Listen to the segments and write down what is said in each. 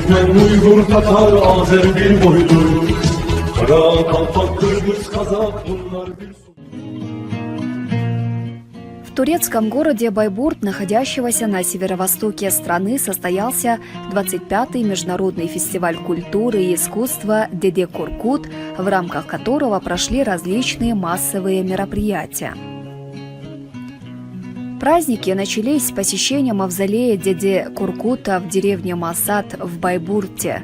Türkmen, Uygur, Tatar, Azer bir boydur. Kara, Kalpak, Kırgız, Kazak bunlar bir... В турецком городе Байбурт, находящегося на северо-востоке страны, состоялся 25-й международный фестиваль культуры и искусства «Деде Коркут», в рамках которого прошли различные массовые мероприятия. Праздники начались с посещения мавзолея Деде Коркута в деревне Масат в Байбурте.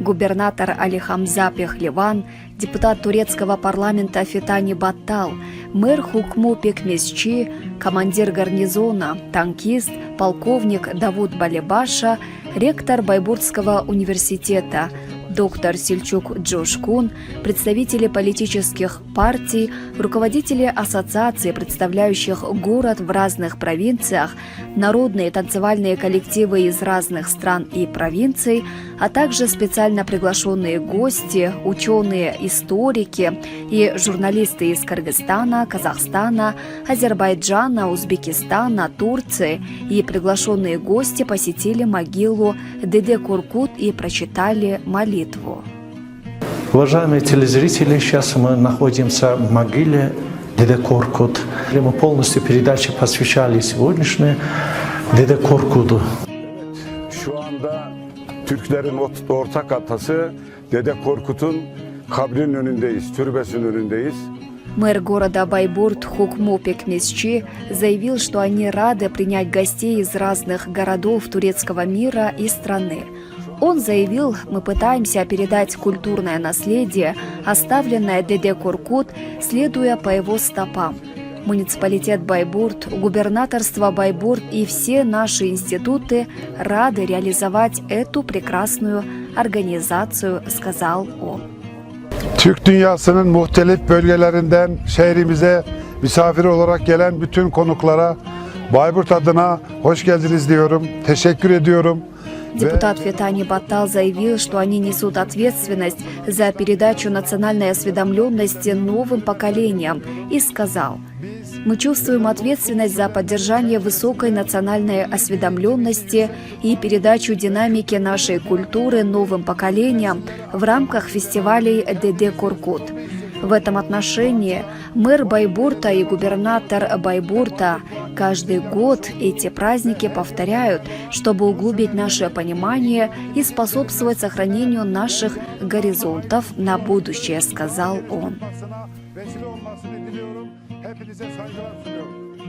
Губернатор Алихамза Пехлеван, депутат турецкого парламента Фетани Баттал, мэр Хукму Пекмесчи, командир гарнизона, танкист, полковник Давуд Балебаша, ректор Байбуртского университета, доктор Сельчук Джошкун, представители политических партий, руководители ассоциаций, представляющих город в разных провинциях, народные танцевальные коллективы из разных стран и провинций, а также специально приглашенные гости, ученые, историки и журналисты из Кыргызстана, Казахстана, Азербайджана, Узбекистана, Турции и приглашенные гости посетили могилу Деде Коркут и прочитали молитву. Уважаемые телезрители, сейчас мы находимся в могиле Деде Коркут. Мы полностью передачи посвящали сегодняшней Деде Коркут'u. Şu anda Türklerin ortak atası Dede Korkut'un kabrinin önündeyiz, türbesinin önündeyiz. Мэр города Байбурт Хукму Пекмесчи заявил, что они рады принять гостей из разных городов турецкого мира и страны. Он заявил, мы пытаемся передать культурное наследие, оставленное Деде Коркут, следуя по его стопам. Муниципалитет Байбурт, губернаторство Байбурт и все наши институты рады реализовать эту прекрасную организацию, сказал он. Türk dünyasının muhtelif bölgelerinden şehrimize misafir olarak gelen bütün konuklara Bayburt adına hoş geldiniz diyorum. Teşekkür ediyorum. Депутат Фетани Баттал заявил, что они несут ответственность за передачу национальной осведомленности новым поколениям и сказал: «Мы чувствуем ответственность за поддержание высокой национальной осведомленности и передачу динамики нашей культуры новым поколениям в рамках фестивалей Деде Коркут». В этом отношении мэр Байбурта и губернатор Байбурта каждый год эти праздники повторяют, чтобы углубить наше понимание и способствовать сохранению наших горизонтов на будущее, сказал он.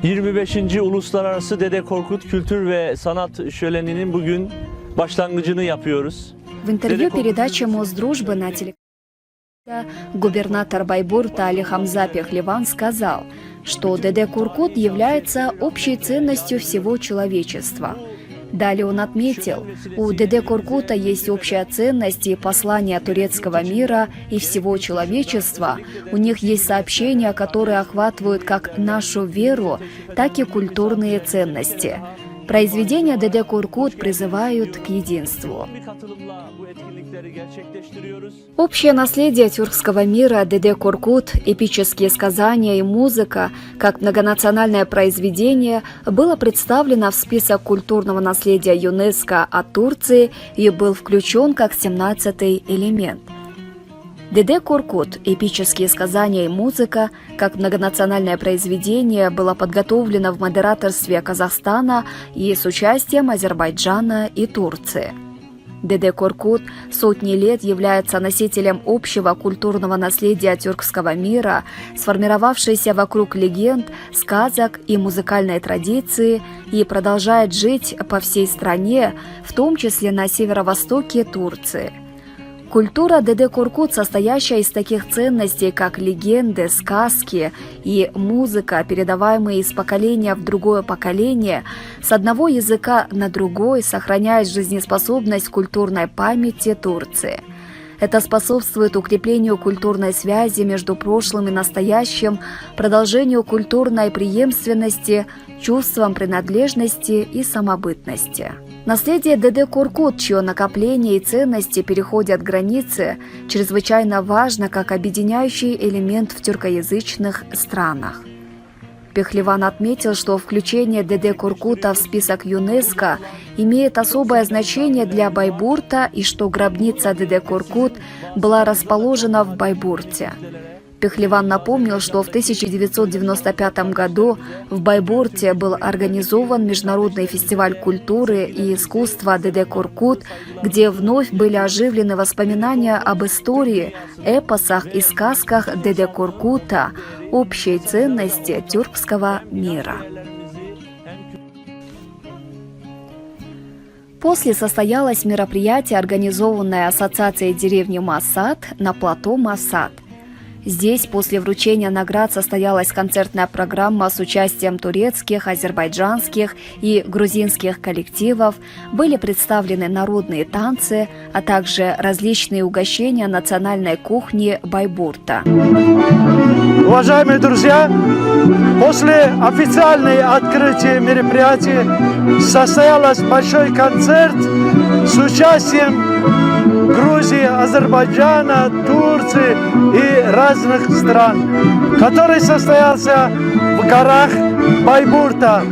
25. Uluslararası Dede Korkut Kültür ve Sanat Şöleni'nin bugün başlangıcını yapıyoruz. В интервью передачи «Мосдружбы» на телеканале губернатор Байбурта Алихамза Пехлеван сказал, что Деде Коркут является общей ценностью всего человечества. Далее он отметил, у Деде Коркута есть общая ценность и послание турецкого мира и всего человечества. У них есть сообщения, которые охватывают как нашу веру, так и культурные ценности. Произведения Деде Коркут призывают к единству. Общее наследие тюркского мира Деде Коркут, эпические сказания и музыка, как многонациональное произведение, было представлено в список культурного наследия ЮНЕСКО от Турции и был включен как 17-й элемент. Деде Коркут, эпические сказания и музыка, как многонациональное произведение, было подготовлено в модераторстве Казахстана и с участием Азербайджана и Турции. Деде Коркут сотни лет является носителем общего культурного наследия тюркского мира, сформировавшейся вокруг легенд, сказок и музыкальной традиции, и продолжает жить по всей стране, в том числе на северо-востоке Турции. Культура Деде Коркут, состоящая из таких ценностей, как легенды, сказки и музыка, передаваемые из поколения в другое поколение, с одного языка на другой, сохраняет жизнеспособность культурной памяти Турции. Это способствует укреплению культурной связи между прошлым и настоящим, продолжению культурной преемственности, чувством принадлежности и самобытности. Наследие Деде Коркут, чье накопление и ценности переходят границы, чрезвычайно важно как объединяющий элемент в тюркоязычных странах. Пехлеван отметил, что включение ДД Коркута в список ЮНЕСКО имеет особое значение для Байбурта и что гробница ДД Коркут была расположена в Байбурте. Пехлеван напомнил, что в 1995 году в Байбурте был организован Международный фестиваль культуры и искусства ДД Коркут, где вновь были оживлены воспоминания об истории, эпосах и сказках ДД Коркута, общей ценности тюркского мира. После состоялось мероприятие, организованное Ассоциацией деревни Масат на плато Масат. Здесь после вручения наград состоялась концертная программа с участием турецких, азербайджанских и грузинских коллективов, были представлены народные танцы, а также различные угощения национальной кухни Байбурта. Уважаемые друзья, после официального открытия мероприятия состоялся большой концерт с участием Грузии, Азербайджана, Турции и разных стран, который состоялся в горах Байбурта.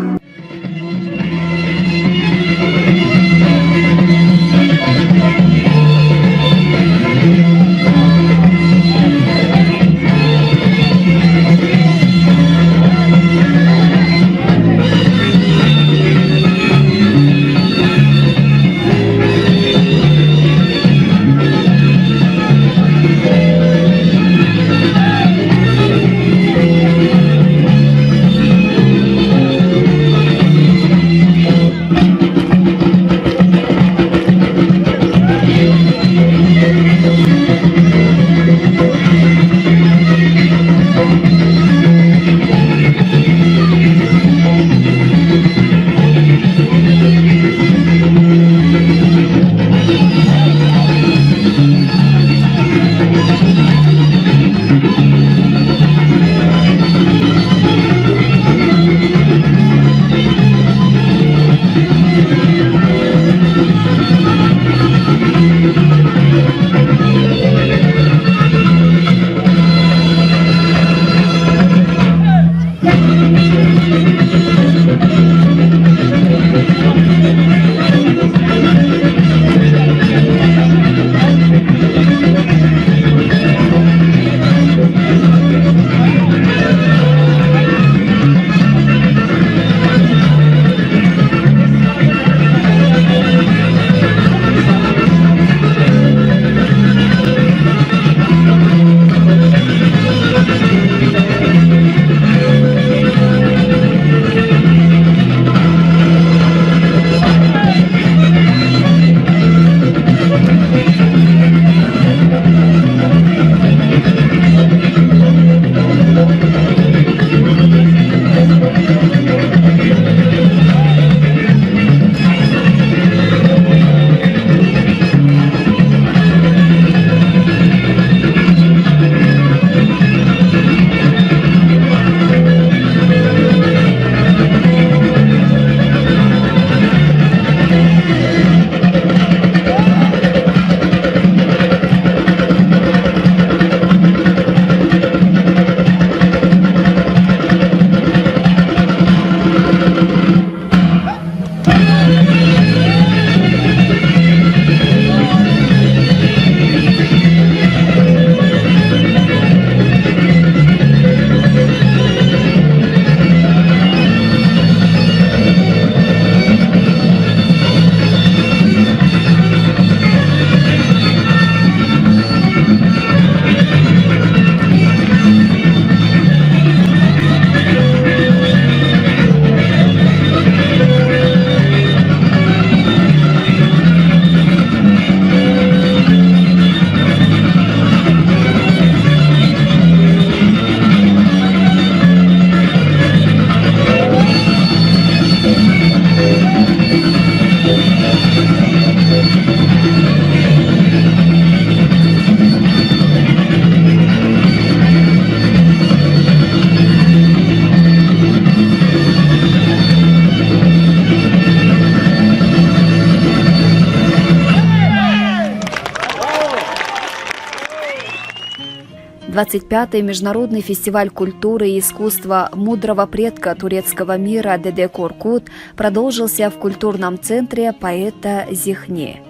25-й международный фестиваль культуры и искусства мудрого предка турецкого мира Деде Коркут продолжился в культурном центре поэта Зихни.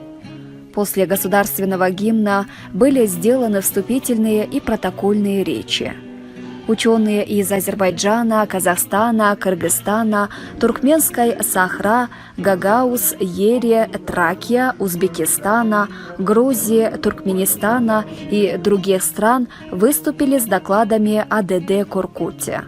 После государственного гимна были сделаны вступительные и протокольные речи. Ученые из Азербайджана, Казахстана, Кыргызстана, Туркменской Сахра, Гагаус, Ере, Тракия, Узбекистана, Грузии, Туркменистана и других стран выступили с докладами о Деде Коркуте.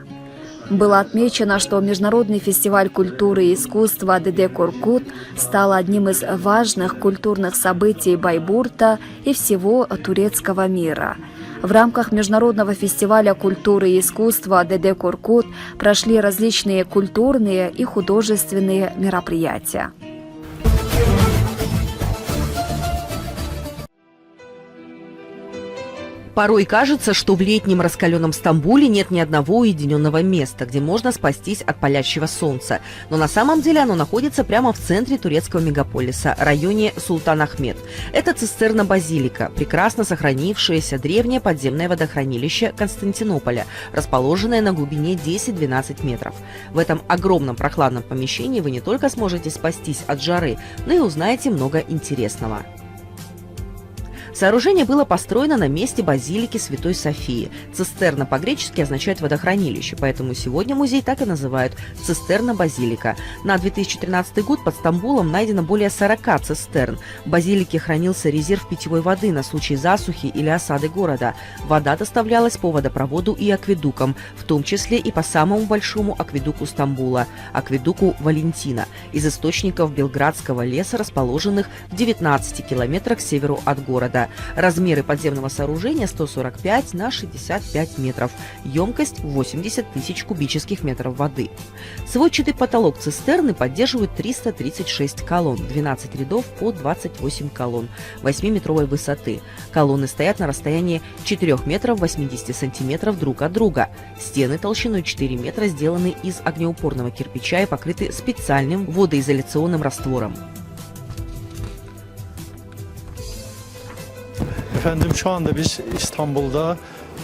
Было отмечено, что Международный фестиваль культуры и искусства Деде Коркут стал одним из важных культурных событий Байбурта и всего турецкого мира. В рамках Международного фестиваля культуры и искусства Деде Коркут прошли различные культурные и художественные мероприятия. Порой кажется, что в летнем раскаленном Стамбуле нет ни одного уединенного места, где можно спастись от палящего солнца. Но на самом деле оно находится прямо в центре турецкого мегаполиса, районе Султан-Ахмет. Это цистерна-базилика, прекрасно сохранившееся древнее подземное водохранилище Константинополя, расположенное на глубине 10-12 метров. В этом огромном прохладном помещении вы не только сможете спастись от жары, но и узнаете много интересного. Сооружение было построено на месте базилики Святой Софии. Цистерна по-гречески означает водохранилище, поэтому сегодня музей так и называют «Цистерна-базилика». На 2013 год под Стамбулом найдено более 40 цистерн. В базилике хранился резерв питьевой воды на случай засухи или осады города. Вода доставлялась по водопроводу и акведукам, в том числе и по самому большому акведуку Стамбула – акведуку Валентина, из источников Белградского леса, расположенных в 19 километрах к северу от города. Размеры подземного сооружения 145 на 65 метров. Емкость 80 тысяч кубических метров воды. Сводчатый потолок цистерны поддерживает 336 колонн, 12 рядов по 28 колонн 8-метровой высоты. Колонны стоят на расстоянии 4 метров 80 сантиметров друг от друга. Стены толщиной 4 метра сделаны из огнеупорного кирпича и покрыты специальным водоизоляционным раствором. Efendim şu anda biz İstanbul'da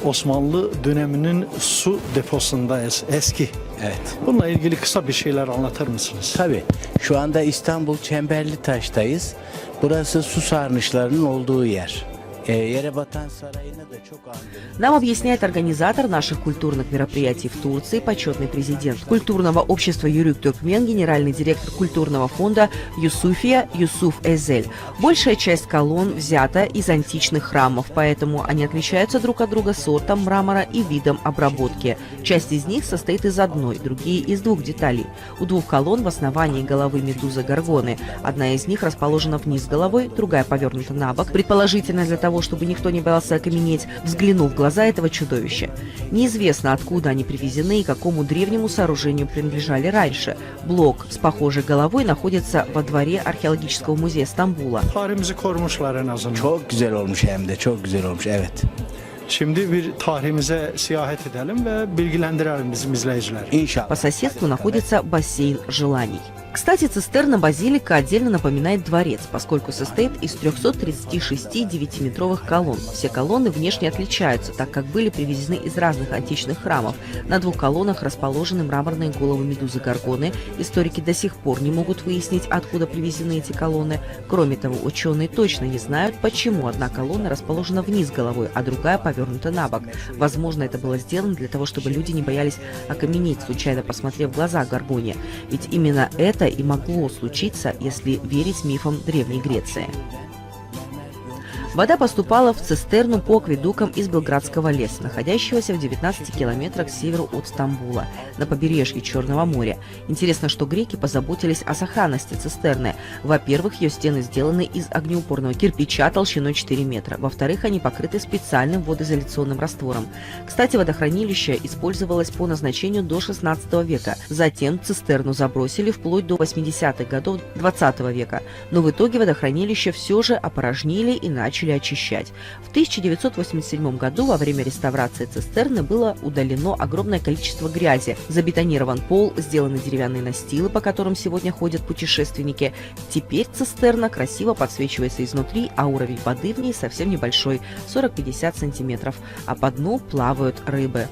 Osmanlı döneminin su deposundayız, eski. Evet. Bununla ilgili kısa bir şeyler anlatır mısınız? Tabii. Şu anda İstanbul Çemberlitaş'tayız. Burası su sarnıçlarının olduğu yer. Yerebatan Sarayı'nı da çok andırır. Нам объясняет организатор наших культурных мероприятий в Турции, почетный президент культурного общества Юрик Төкмен, генеральный директор культурного фонда Юсуфия Юсуф Эзель. Большая часть колонн взята из античных храмов, поэтому они отличаются друг от друга сортом мрамора и видом обработки. Часть из них состоит из одной, другие из двух деталей. У двух колонн в основании головы медузы Горгоны. Одна из них расположена вниз головой, другая повернута на бок, предположительно для того, чтобы никто не боялся окаменеть, взглянув в глаза этого чудовища. Неизвестно, откуда они привезены и какому древнему сооружению принадлежали раньше. Блок с похожей головой находится во дворе археологического muzея Стамбула. Tarihimizi korumuşlar en azından. Çok güzel olmuş hem de çok güzel olmuş evet. Şimdi bir tarihimize seyahat edelim ve bilgilendirelim bizim izleyiciler. İnşallah. По соседству находится бассейн желаний. Кстати, цистерна-базилика отдельно напоминает дворец, поскольку состоит из 336 9-метровых колонн. Все колонны внешне отличаются, так как были привезены из разных античных храмов. На двух колоннах расположены мраморные головы медузы Горгоны. Историки до сих пор не могут выяснить, откуда привезены эти колонны. Кроме того, ученые точно не знают, почему одна колонна расположена вниз головой, а другая повернута на бок. Возможно, это было сделано для того, чтобы люди не боялись окаменеть, случайно посмотрев в глаза Горгоне. Ведь именно это и могло случиться, если верить мифам Древней Греции. Вода поступала в цистерну по акведукам из Белградского леса, находящегося в 19 километрах к северу от Стамбула, на побережье Черного моря. Интересно, что греки позаботились о сохранности цистерны. Во-первых, ее стены сделаны из огнеупорного кирпича толщиной 4 метра. Во-вторых, они покрыты специальным водоизоляционным раствором. Кстати, водохранилище использовалось по назначению до 16 века. Затем цистерну забросили вплоть до 80-х годов 20 века. Но в итоге водохранилище все же опорожнили и начали начали очищать. В 1987 году во время реставрации цистерны было удалено огромное количество грязи. Забетонирован пол, сделаны деревянные настилы, по которым сегодня ходят путешественники. Теперь цистерна красиво подсвечивается изнутри, а уровень воды в ней совсем небольшой – 40-50 сантиметров, а по дну плавают рыбы.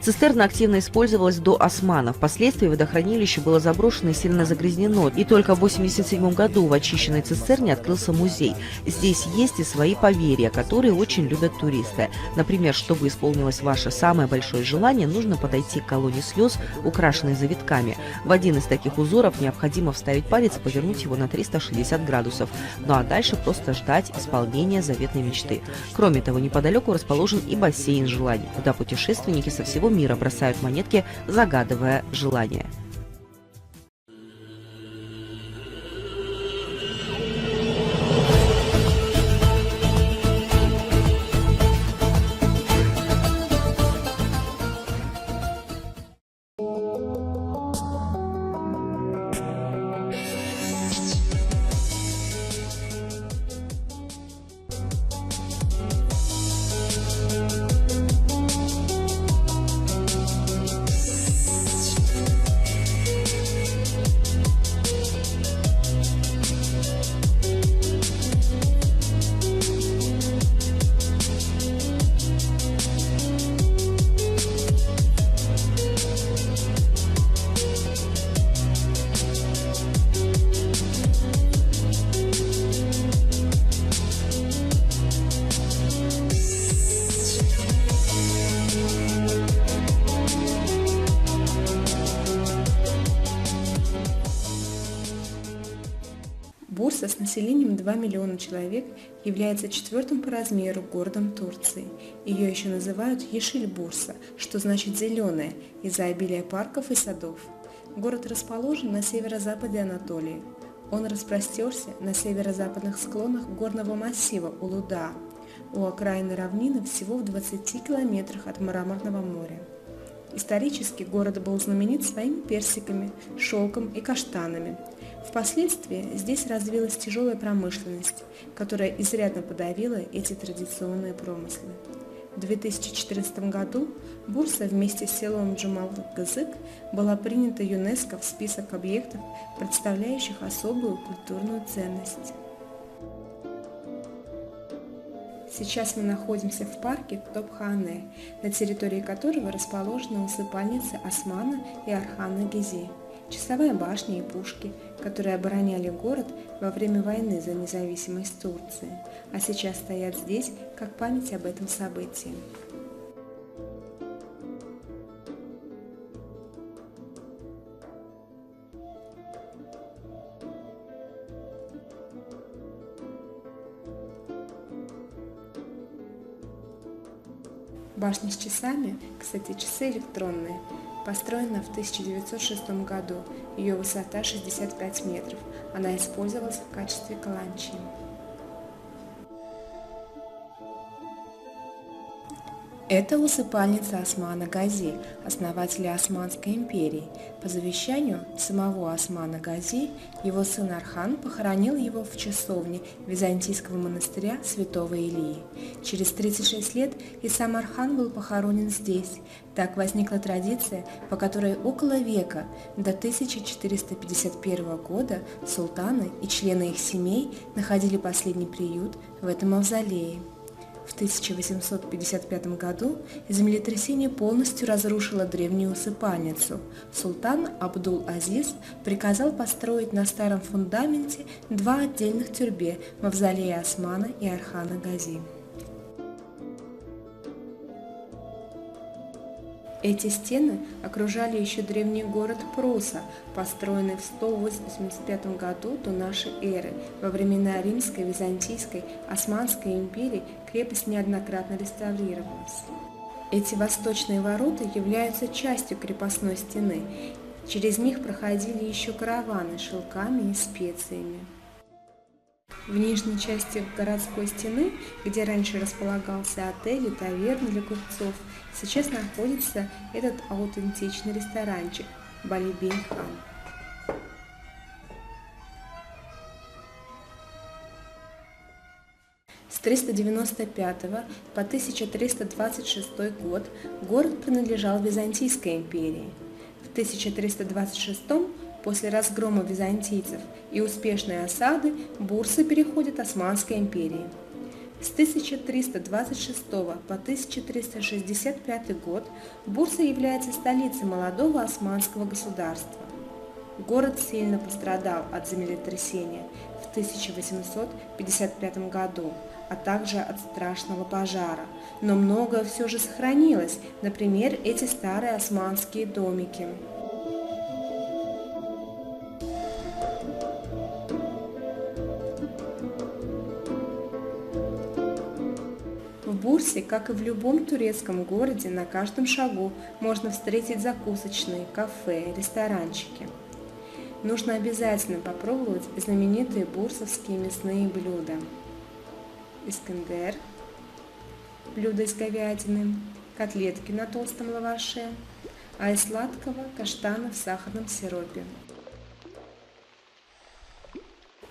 Цистерна активно использовалась до османа. Впоследствии водохранилище было заброшено и сильно загрязнено. И только в 1987 году в очищенной цистерне открылся музей. Здесь есть и свои поверья, которые очень любят туристы. Например, чтобы исполнилось ваше самое большое желание, нужно подойти к колонне слез, украшенной завитками. В один из таких узоров необходимо вставить палец и повернуть его на 360 градусов. Ну а дальше просто ждать исполнения заветной мечты. Кроме того, неподалеку расположен и бассейн желаний, куда путешественники со всего мира бросают монетки, загадывая желания. Бурса с населением 2 миллиона человек является четвертым по размеру городом Турции. Ее еще называют Ешиль-Бурса, что значит «зеленая», из-за обилия парков и садов. Город расположен на северо-западе Анатолии. Он распростерся на северо-западных склонах горного массива Улудаа, у окраины равнины всего в 20 километрах от Мраморного моря. Исторически город был знаменит своими персиками, шелком и каштанами. Впоследствии здесь развилась тяжелая промышленность, которая изрядно подавила эти традиционные промыслы. В 2014 году Бурса вместе с селом Джумал-Газык была принята ЮНЕСКО в список объектов, представляющих особую культурную ценность. Сейчас мы находимся в парке Топхане, на территории которого расположены усыпальницы Османа и Орхана Гези, часовая башня и пушки, которые обороняли город во время войны за независимость Турции, а сейчас стоят здесь как память об этом событии. Башня с часами, кстати, часы электронные, построена в 1906 году, ее высота 65 метров, она использовалась в качестве каланчи. Это усыпальница Османа Гази, основателя Османской империи. По завещанию самого Османа Гази его сын Орхан похоронил его в часовне византийского монастыря святого Илии. Через 36 лет и сам Орхан был похоронен здесь. Так возникла традиция, по которой около века, до 1451 года, султаны и члены их семей находили последний приют в этом мавзолее. В 1855 году землетрясение полностью разрушило древнюю усыпальницу. Султан Абдул-Азиз приказал построить на старом фундаменте два отдельных тюрбе – мавзолея Османа и Орхана Гази. Эти стены окружали еще древний город Пруса, построенный в 185 году до нашей эры. Во времена Римской, Византийской, Османской империй крепость неоднократно реставрировалась. Эти восточные ворота являются частью крепостной стены. Через них проходили еще караваны с шелками и специями. В нижней части городской стены, где раньше располагался отель и таверна для купцов, сейчас находится этот аутентичный ресторанчик Балибей-хан. 395 по 1326 год город принадлежал Византийской империи. В 1326 после разгрома византийцев и успешной осады Бурса переходит Османской империи. С 1326 по 1365 год Бурса является столицей молодого османского государства. Город сильно пострадал от землетрясения в 1855 году, а также от страшного пожара, но многое все же сохранилось, например, эти старые османские домики. В Бурсе, как и в любом турецком городе, на каждом шагу можно встретить закусочные, кафе, ресторанчики. Нужно обязательно попробовать знаменитые бурсовские мясные блюда. Искендер, блюдо из говядины, котлетки на толстом лаваше, а из сладкого – каштаны в сахарном сиропе.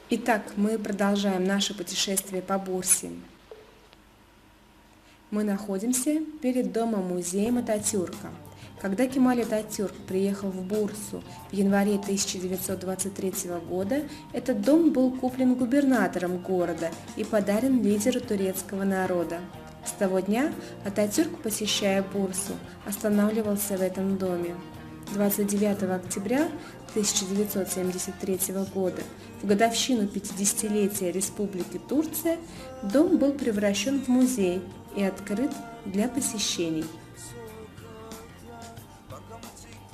Итак, мы продолжаем наше путешествие по Бурсе. Мы находимся перед домом-музеем Ататюрка. Когда Кемаль Ататюрк приехал в Бурсу в январе 1923 года, этот дом был куплен губернатором города и подарен лидеру турецкого народа. С того дня Ататюрк, посещая Бурсу, останавливался в этом доме. 29 октября 1973 года, в годовщину 50-летия Республики Турция, дом был превращен в музей и открыт для посещений.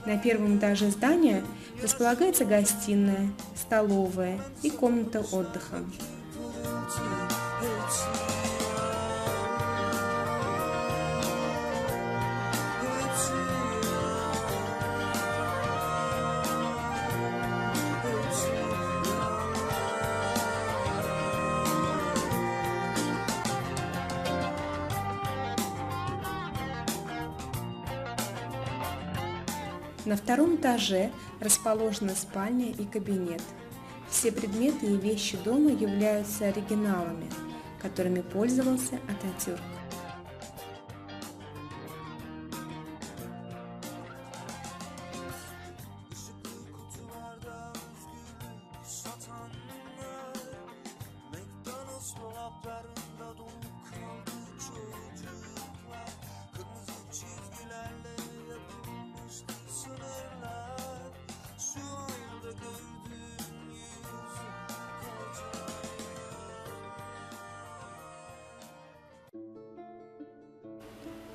На первом этаже здания располагается гостиная, столовая и комната отдыха. На втором этаже расположена спальня и кабинет. Все предметы и вещи дома являются оригиналами, которыми пользовался Ататюрк.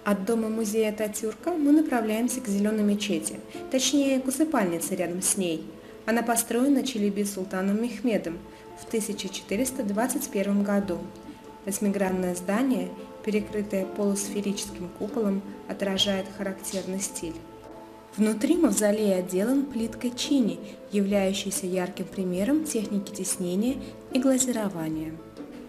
От дома-музея Ататюрка мы направляемся к Зеленой мечети, точнее к усыпальнице рядом с ней. Она построена Челеби султаном Мехмедом в 1421 году. Восьмигранное здание, перекрытое полусферическим куполом, отражает характерный стиль. Внутри мавзолей отделан плиткой чини, являющейся ярким примером техники тиснения и глазирования.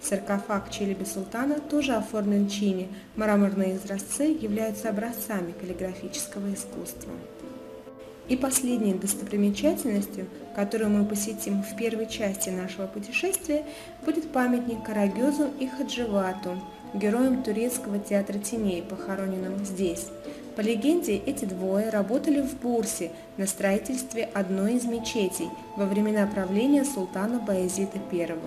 Саркофаг Челеби султана тоже оформлен чини, мраморные изразцы являются образцами каллиграфического искусства. И последней достопримечательностью, которую мы посетим в первой части нашего путешествия, будет памятник Карагёзу и Хадживату, героям турецкого театра теней, похороненным здесь. По легенде, эти двое работали в Бурсе на строительстве одной из мечетей во времена правления султана Баязида I.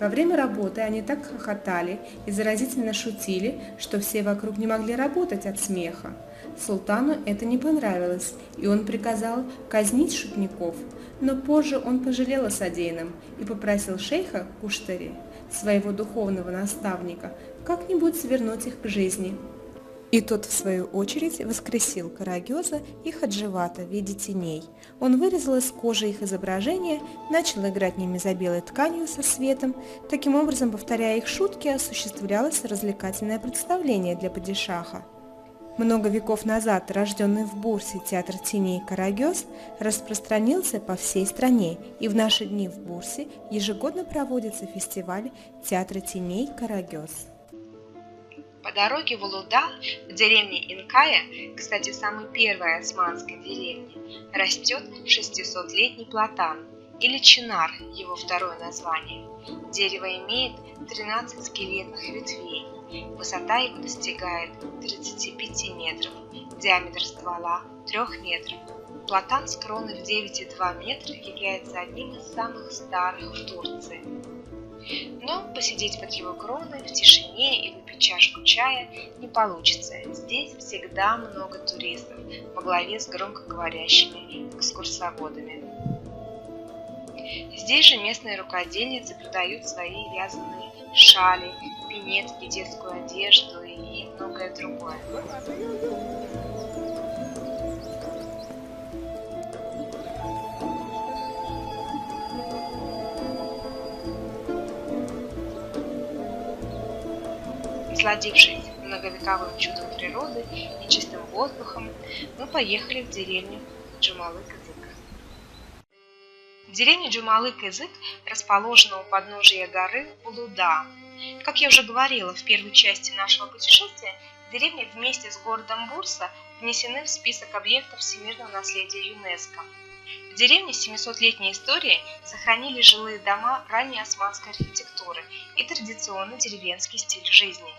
Во время работы они так хохотали и заразительно шутили, что все вокруг не могли работать от смеха. Султану это не понравилось, и он приказал казнить шутников, но позже он пожалел о содеянном и попросил шейха Куштари, своего духовного наставника, как-нибудь свернуть их к жизни. И тот, в свою очередь, воскресил Карагёза и Хадживата в виде теней. Он вырезал из кожи их изображения, начал играть ними за белой тканью со светом. Таким образом, повторяя их шутки, осуществлялось развлекательное представление для падишаха. Много веков назад рожденный в Бурсе театр теней Карагёз распространился по всей стране, и в наши дни в Бурсе ежегодно проводится фестиваль театра теней Карагёз. По дороге в Улудан, в деревне Инкая, кстати, самой первой османской деревне, растет 600-летний платан. или чинар, его второе название. Дерево имеет 13 скелетных ветвей. Высота его достигает 35 метров, диаметр ствола 3 метров. Платан с кроной в 9,2 метра является одним из самых старых в Турции. Но посидеть под его кроной в тишине и выпить чашку чая не получится. Здесь всегда много туристов во главе с громкоговорящими экскурсоводами. Здесь же местные рукодельницы продают свои вязаные шали, пинетки, детскую одежду и многое другое. Насладившись многовековым чудом природы и чистым воздухом, мы поехали в деревню Джумалык-Кызык. Деревня Джумалык-Кызык расположена у подножия горы Улуда. Как я уже говорила в первой части нашего путешествия, деревня вместе с городом Бурса внесены в список объектов всемирного наследия ЮНЕСКО. В деревне с 700-летней историей сохранили жилые дома ранней османской архитектуры и традиционный деревенский стиль жизни.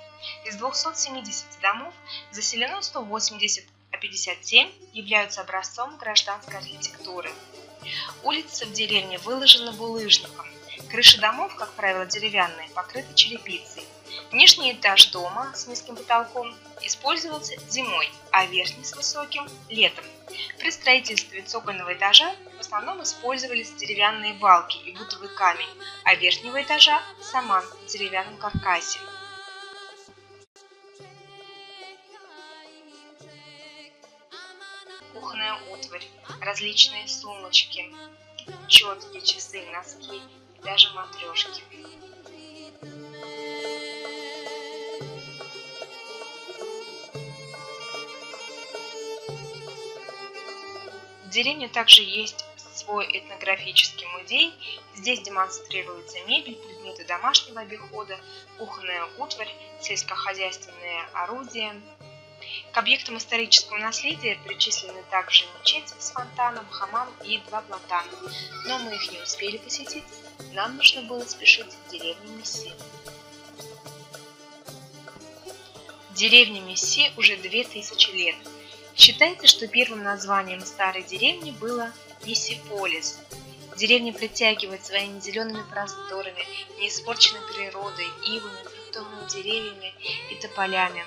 Из 270 домов заселено 180, а 57 являются образцом гражданской архитектуры. Улицы в деревне выложены булыжником. Крыши домов, как правило, деревянные, покрыты черепицей. Нижний этаж дома с низким потолком использовался зимой, а верхний с высоким – летом. При строительстве цокольного этажа в основном использовались деревянные балки и бутовый камень, а верхнего этажа – саман в деревянном каркасе. Кухонная утварь, различные сумочки, четки, часы, носки и даже матрешки. В деревне также есть свой этнографический музей. Здесь демонстрируется мебель, предметы домашнего обихода, кухонная утварь, сельскохозяйственные орудия. К объектам исторического наследия причислены также мечеть с фонтаном, хамам и 2 платана. Но мы их не успели посетить, нам нужно было спешить в деревню Месси. Деревне Месси уже 2000 лет. Считается, что первым названием старой деревни было Мессиполис. Деревня притягивает своими зелеными просторами, неиспорченной природой, ивами, фруктовыми деревьями и тополями.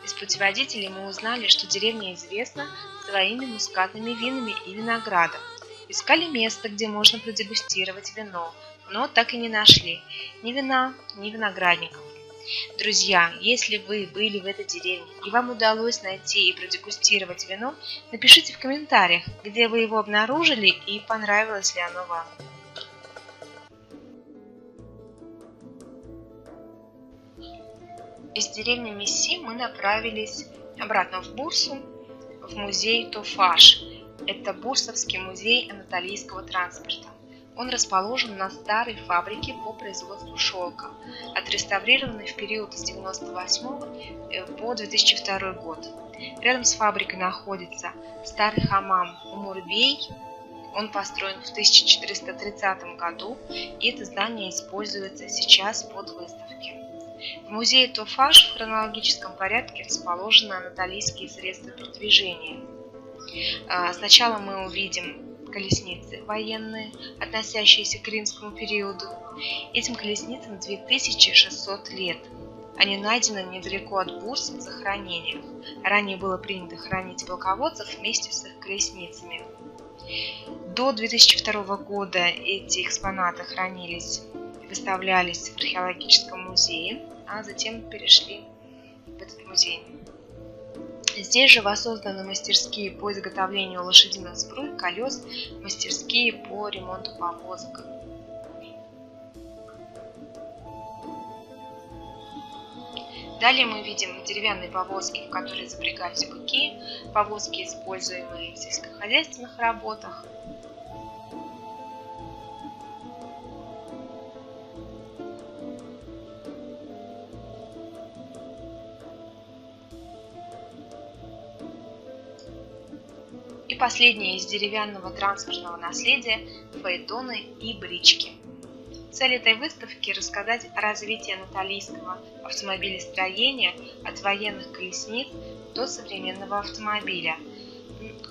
Из путеводителей мы узнали, что деревня известна своими мускатными винами и виноградом. Искали место, где можно продегустировать вино, но так и не нашли ни вина, ни виноградников. Друзья, если вы были в этой деревне и вам удалось найти и продегустировать вино, напишите в комментариях, где вы его обнаружили и понравилось ли оно вам. Из деревни Месси мы направились обратно в Бурсу, в музей Тофаш. Это Бурсовский музей анатолийского транспорта. Он расположен на старой фабрике по производству шелка, отреставрированной в период с 1998 по 2002 год. Рядом с фабрикой находится старый хамам Умурбей. Он построен в 1430 году, и это здание используется сейчас под выставки. В музее Тофаш в хронологическом порядке расположены анатолийские средства передвижения. Сначала мы увидим колесницы военные, относящиеся к римскому периоду. Этим колесницам 2600 лет. Они найдены недалеко от Бурсы в захоронениях. Ранее было принято хранить полководцев вместе с их колесницами. До 2002 года эти экспонаты хранились и выставлялись в археологическом музее, а затем перешли в этот музей. Здесь же воссозданы мастерские по изготовлению лошадиных сбруй, колес, мастерские по ремонту повозок. Далее мы видим деревянные повозки, в которые запрягались быки, повозки, используемые в сельскохозяйственных работах. И И последнее из деревянного транспортного наследия – фаэтоны и брички. Цель этой выставки – рассказать о развитии анатолийского автомобилестроения от военных колесниц до современного автомобиля.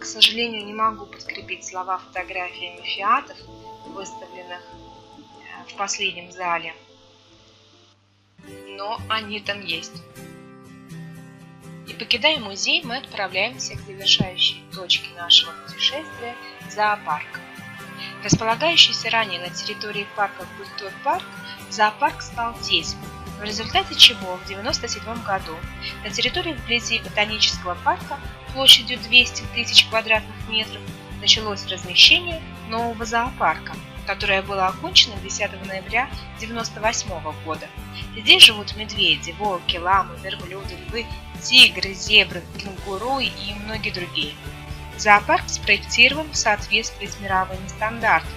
К сожалению, не могу подкрепить слова фотографиями фиатов, выставленных в последнем зале, но они там есть. И покидая музей, мы отправляемся к завершающей точке нашего путешествия – зоопарк. Располагающийся ранее на территории парка Культурпарк, зоопарк стал тесен, в результате чего в 1997 году на территории вблизи ботанического парка площадью 200 тысяч квадратных метров началось размещение нового зоопарка, которое было окончено 10 ноября 1998 года. Здесь живут медведи, волки, ламы, верблюды, львы, тигры, зебры, кенгуру и многие другие. Зоопарк спроектирован в соответствии с мировыми стандартами.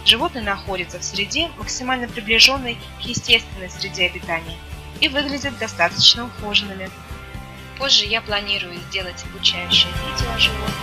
Животные находятся в среде, максимально приближенной к естественной среде обитания, и выглядят достаточно ухоженными. Позже я планирую сделать обучающее видео о животных.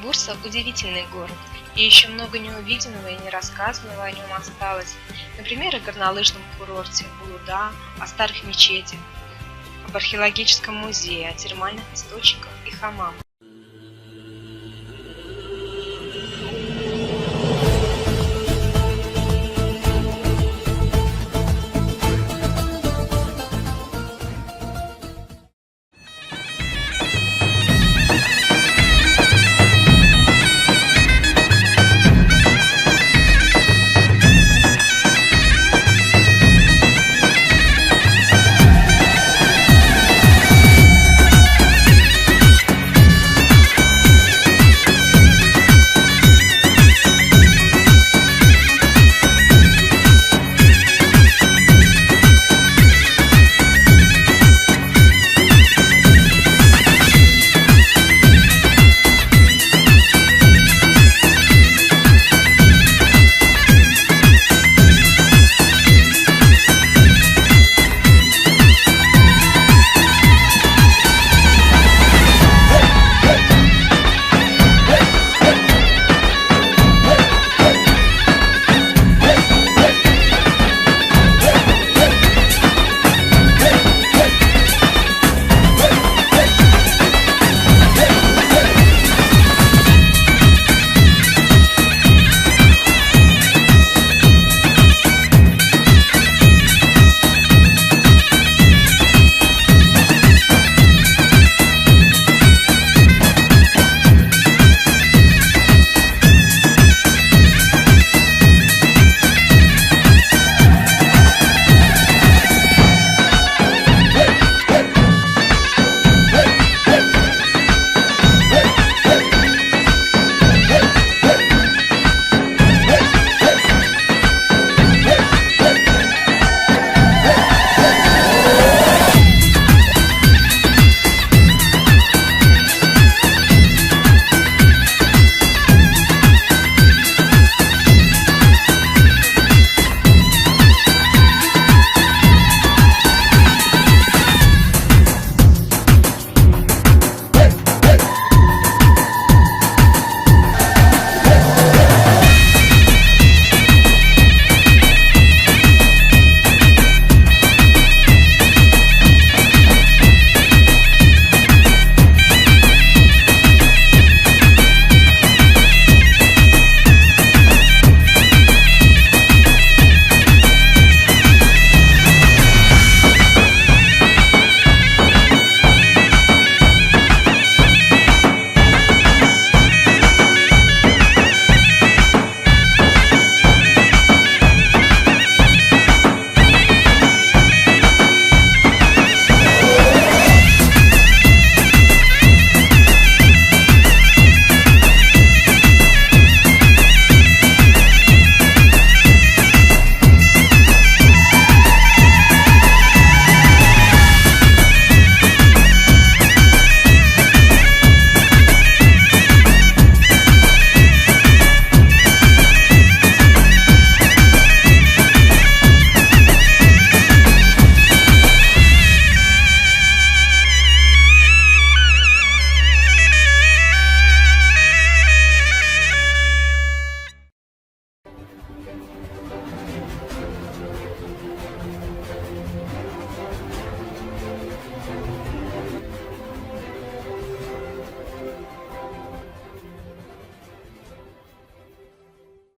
Бурса – удивительный город, и еще много неувиденного и нерассказанного о нем осталось. Например, о горнолыжном курорте Улуда, о старых мечетях, об археологическом музее, о термальных источниках и хамамах.